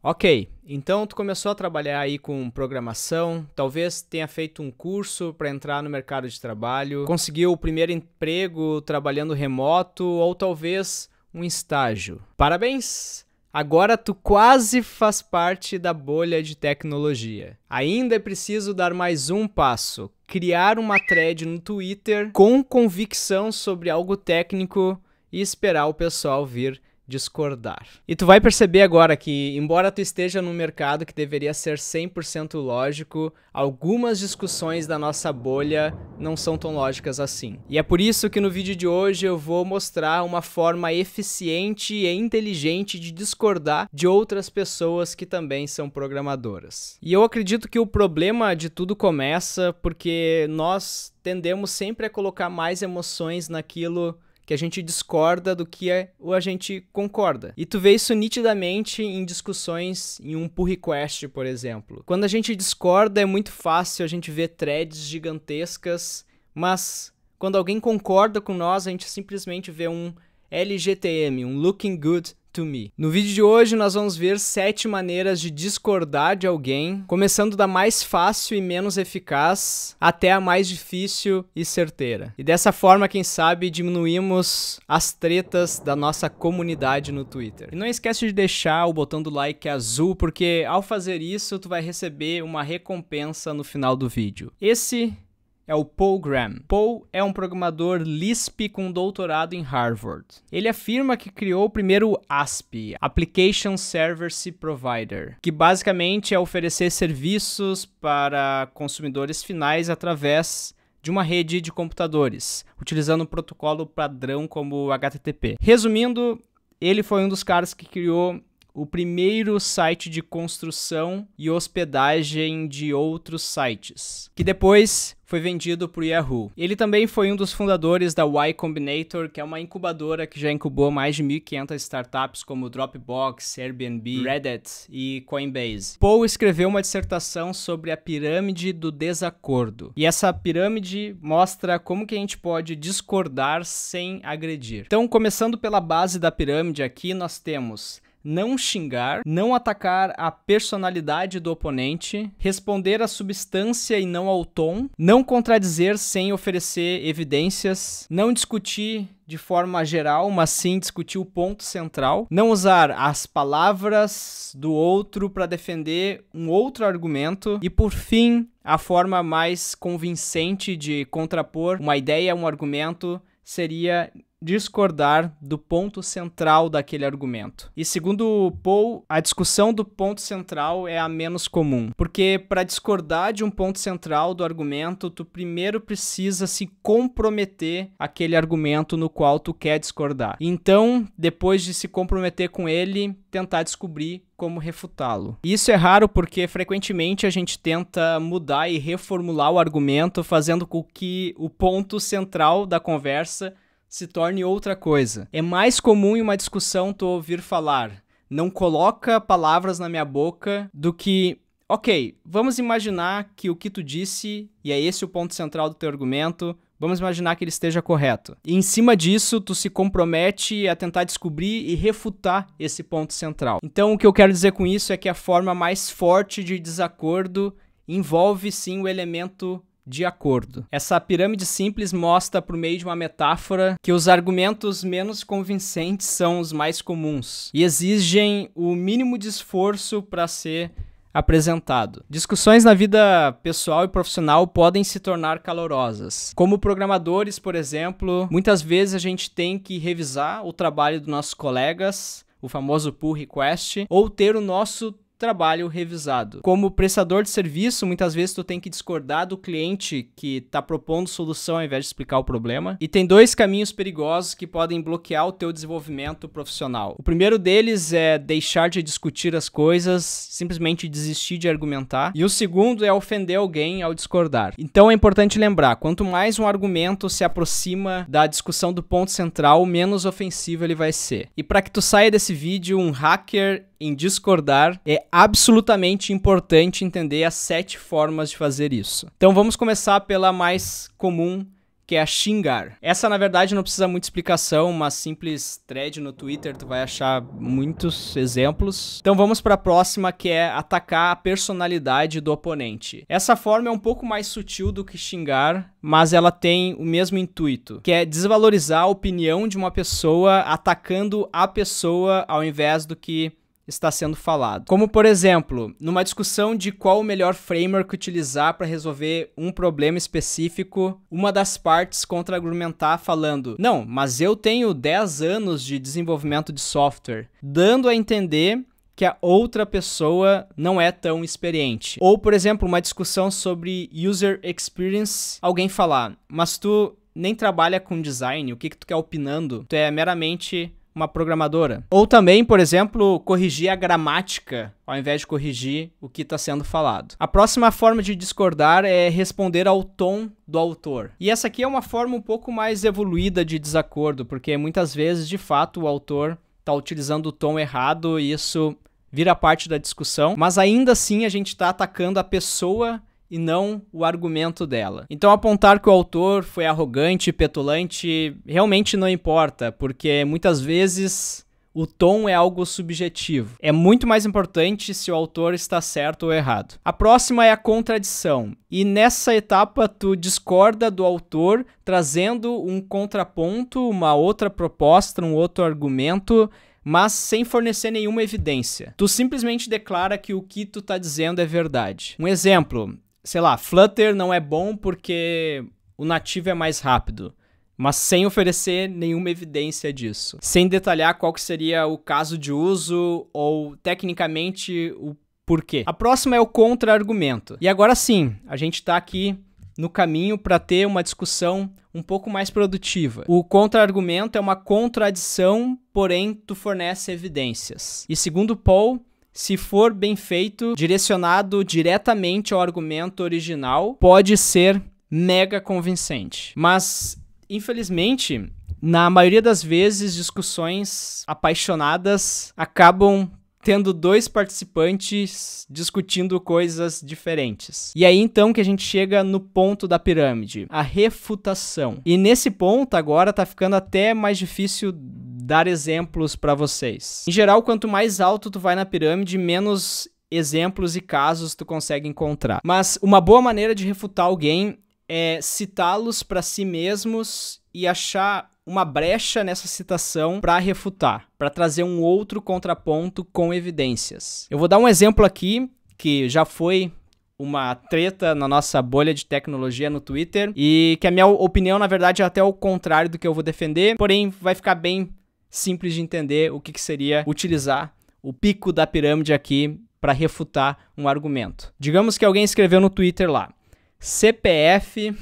Ok, então tu começou a trabalhar aí com programação, talvez tenha feito um curso para entrar no mercado de trabalho, conseguiu o primeiro emprego trabalhando remoto ou talvez um estágio. Parabéns! Agora tu quase faz parte da bolha de tecnologia. Ainda é preciso dar mais um passo, criar uma thread no Twitter com convicção sobre algo técnico e esperar o pessoal vir discordar. E tu vai perceber agora que, embora tu esteja num mercado que deveria ser 100% lógico, algumas discussões da nossa bolha não são tão lógicas assim. E é por isso que no vídeo de hoje eu vou mostrar uma forma eficiente e inteligente de discordar de outras pessoas que também são programadoras. E eu acredito que o problema de tudo começa porque nós tendemos sempre a colocar mais emoções naquilo que a gente discorda do que a gente concorda. E tu vê isso nitidamente em discussões em um pull request, por exemplo. Quando a gente discorda é muito fácil a gente ver threads gigantescas, mas quando alguém concorda com nós, a gente simplesmente vê um LGTM, um Looking Good to Me. No vídeo de hoje nós vamos ver 7 maneiras de discordar de alguém, começando da mais fácil e menos eficaz até a mais difícil e certeira. E dessa forma, quem sabe, diminuímos as tretas da nossa comunidade no Twitter. E não esquece de deixar o botão do like azul, porque ao fazer isso tu vai receber uma recompensa no final do vídeo. Esse é o Paul Graham. Paul é um programador Lisp com doutorado em Harvard. Ele afirma que criou o primeiro ASP, Application Service Provider, que basicamente é oferecer serviços para consumidores finais através de uma rede de computadores, utilizando um protocolo padrão como o HTTP. Resumindo, ele foi um dos caras que criou o primeiro site de construção e hospedagem de outros sites, que depois foi vendido para o Yahoo. Ele também foi um dos fundadores da Y Combinator, que é uma incubadora que já incubou mais de 1.500 startups como Dropbox, Airbnb, Reddit e Coinbase. Paul escreveu uma dissertação sobre a pirâmide do desacordo. E essa pirâmide mostra como que a gente pode discordar sem agredir. Então, começando pela base da pirâmide aqui, nós temos não xingar, não atacar a personalidade do oponente, responder à substância e não ao tom, não contradizer sem oferecer evidências, não discutir de forma geral, mas sim discutir o ponto central, não usar as palavras do outro para defender um outro argumento e, por fim, a forma mais convincente de contrapor uma ideia a um argumento seria discordar do ponto central daquele argumento. E segundo Paul, a discussão do ponto central é a menos comum, porque para discordar de um ponto central do argumento, tu primeiro precisa se comprometer aquele argumento no qual tu quer discordar. Então, depois de se comprometer com ele, tentar descobrir como refutá-lo. Isso é raro porque frequentemente a gente tenta mudar e reformular o argumento, fazendo com que o ponto central da conversa se torne outra coisa. É mais comum em uma discussão tu ouvir falar, não coloca palavras na minha boca, do que, ok, vamos imaginar que o que tu disse, e é esse o ponto central do teu argumento, vamos imaginar que ele esteja correto. E em cima disso, tu se compromete a tentar descobrir e refutar esse ponto central. Então, o que eu quero dizer com isso é que a forma mais forte de desacordo envolve sim o elemento de acordo. Essa pirâmide simples mostra por meio de uma metáfora que os argumentos menos convincentes são os mais comuns e exigem o mínimo de esforço para ser apresentado. Discussões na vida pessoal e profissional podem se tornar calorosas. Como programadores, por exemplo, muitas vezes a gente tem que revisar o trabalho dos nossos colegas, o famoso pull request, ou ter o nosso trabalho revisado. Como prestador de serviço, muitas vezes tu tem que discordar do cliente que está propondo solução ao invés de explicar o problema. E tem 2 caminhos perigosos que podem bloquear o teu desenvolvimento profissional. O primeiro deles é deixar de discutir as coisas, simplesmente desistir de argumentar. E o segundo é ofender alguém ao discordar. Então é importante lembrar, quanto mais um argumento se aproxima da discussão do ponto central, menos ofensivo ele vai ser. E para que tu saia desse vídeo um hacker em discordar, é absolutamente importante entender as 7 formas de fazer isso. Então vamos começar pela mais comum, que é xingar. Essa, na verdade, não precisa muita explicação, uma simples thread no Twitter, tu vai achar muitos exemplos. Então vamos para a próxima, que é atacar a personalidade do oponente. Essa forma é um pouco mais sutil do que xingar, mas ela tem o mesmo intuito, que é desvalorizar a opinião de uma pessoa atacando a pessoa ao invés do que está sendo falado. Como, por exemplo, numa discussão de qual o melhor framework utilizar para resolver um problema específico, uma das partes contra-argumentar falando: não, mas eu tenho 10 anos de desenvolvimento de software, dando a entender que a outra pessoa não é tão experiente. Ou, por exemplo, uma discussão sobre user experience, alguém falar: mas tu nem trabalha com design, o que tu quer opinando? Tu é meramente uma programadora. Ou também, por exemplo, corrigir a gramática ao invés de corrigir o que está sendo falado. A próxima forma de discordar é responder ao tom do autor. E essa aqui é uma forma um pouco mais evoluída de desacordo, porque muitas vezes, de fato, o autor está utilizando o tom errado e isso vira parte da discussão, mas ainda assim a gente está atacando a pessoa e não o argumento dela. Então apontar que o autor foi arrogante, petulante, realmente não importa, porque muitas vezes o tom é algo subjetivo. É muito mais importante se o autor está certo ou errado. A próxima é a contradição. E nessa etapa tu discorda do autor, trazendo um contraponto, uma outra proposta, um outro argumento, mas sem fornecer nenhuma evidência. Tu simplesmente declara que o que tu tá dizendo é verdade. Um exemplo: sei lá, Flutter não é bom porque o nativo é mais rápido, mas sem oferecer nenhuma evidência disso. Sem detalhar qual que seria o caso de uso ou, tecnicamente, o porquê. A próxima é o contra-argumento. E agora sim, a gente está aqui no caminho para ter uma discussão um pouco mais produtiva. O contra-argumento é uma contradição, porém tu fornece evidências. E segundo Paul, se for bem feito, direcionado diretamente ao argumento original, pode ser mega convincente. Mas, infelizmente, na maioria das vezes, discussões apaixonadas acabam tendo dois participantes discutindo coisas diferentes. E aí então que a gente chega no ponto da pirâmide, a refutação. E nesse ponto agora tá ficando até mais difícil dar exemplos para vocês. Em geral, quanto mais alto tu vai na pirâmide, menos exemplos e casos tu consegue encontrar. Mas uma boa maneira de refutar alguém é citá-los para si mesmos e achar uma brecha nessa citação para refutar, para trazer um outro contraponto com evidências. Eu vou dar um exemplo aqui que já foi uma treta na nossa bolha de tecnologia no Twitter e que a minha opinião, na verdade, é até o contrário do que eu vou defender, porém vai ficar bem simples de entender o que seria utilizar o pico da pirâmide aqui para refutar um argumento. Digamos que alguém escreveu no Twitter lá: CPF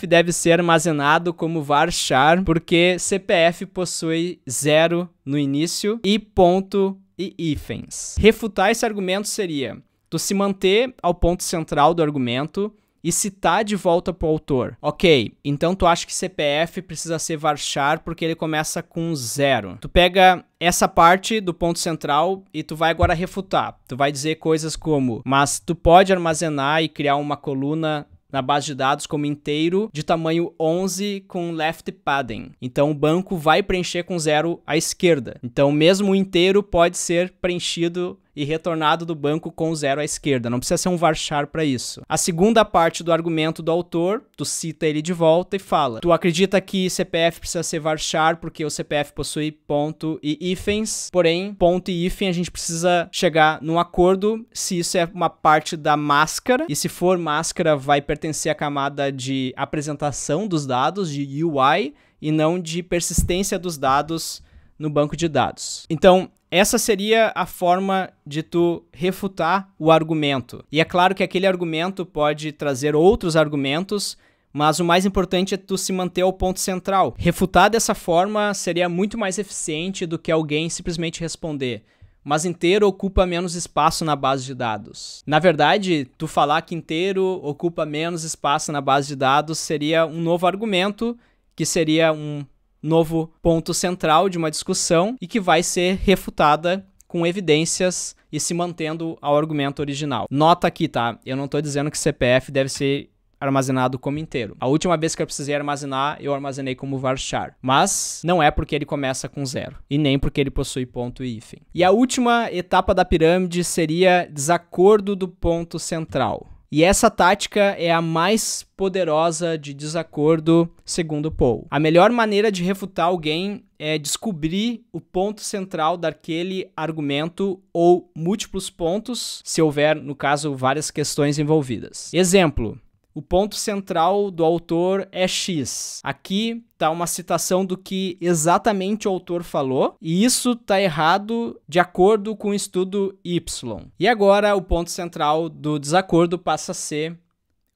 deve ser armazenado como varchar porque CPF possui 0 no início e ponto e hífens. Refutar esse argumento seria tu se manter ao ponto central do argumento e citar de volta pro autor. Ok, então tu acha que CPF precisa ser varchar porque ele começa com 0. Tu pega essa parte do ponto central e tu vai agora refutar. Tu vai dizer coisas como: mas tu pode armazenar e criar uma coluna na base de dados como inteiro de tamanho 11 com left padding. Então o banco vai preencher com 0 à esquerda. Então mesmo o inteiro pode ser preenchido e retornado do banco com 0 à esquerda. Não precisa ser um varchar para isso. A segunda parte do argumento do autor, tu cita ele de volta e fala: tu acredita que CPF precisa ser varchar porque o CPF possui ponto e hífens, porém, ponto e hífen a gente precisa chegar num acordo se isso é uma parte da máscara, e se for máscara vai pertencer à camada de apresentação dos dados, de UI, e não de persistência dos dados no banco de dados. Então, essa seria a forma de tu refutar o argumento. E é claro que aquele argumento pode trazer outros argumentos, mas o mais importante é tu se manter ao ponto central. Refutar dessa forma seria muito mais eficiente do que alguém simplesmente responder: mas inteiro ocupa menos espaço na base de dados. Na verdade, tu falar que inteiro ocupa menos espaço na base de dados seria um novo argumento, que seria um novo ponto central de uma discussão e que vai ser refutada com evidências e se mantendo ao argumento original. Nota aqui, tá? Eu não tô dizendo que CPF deve ser armazenado como inteiro. A última vez que eu precisei armazenar, eu armazenei como varchar. Mas não é porque ele começa com 0 e nem porque ele possui ponto e hífen. E a última etapa da pirâmide seria desacordo do ponto central. E essa tática é a mais poderosa de desacordo, segundo Paul. A melhor maneira de refutar alguém é descobrir o ponto central daquele argumento ou múltiplos pontos, se houver, no caso, várias questões envolvidas. Exemplo. O ponto central do autor é X. Aqui está uma citação do que exatamente o autor falou, e isso está errado de acordo com o estudo Y. E agora o ponto central do desacordo passa a ser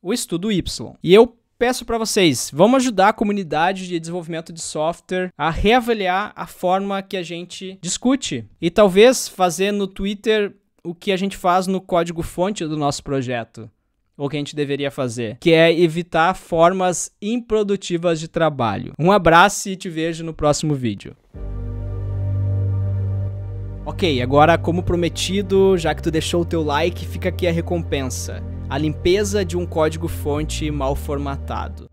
o estudo Y. E eu peço para vocês, vamos ajudar a comunidade de desenvolvimento de software a reavaliar a forma que a gente discute. E talvez fazer no Twitter o que a gente faz no código-fonte do nosso projeto. Ou que a gente deveria fazer, que é evitar formas improdutivas de trabalho. Um abraço e te vejo no próximo vídeo. Ok, agora como prometido, já que tu deixou o teu like, fica aqui a recompensa. A limpeza de um código-fonte mal formatado.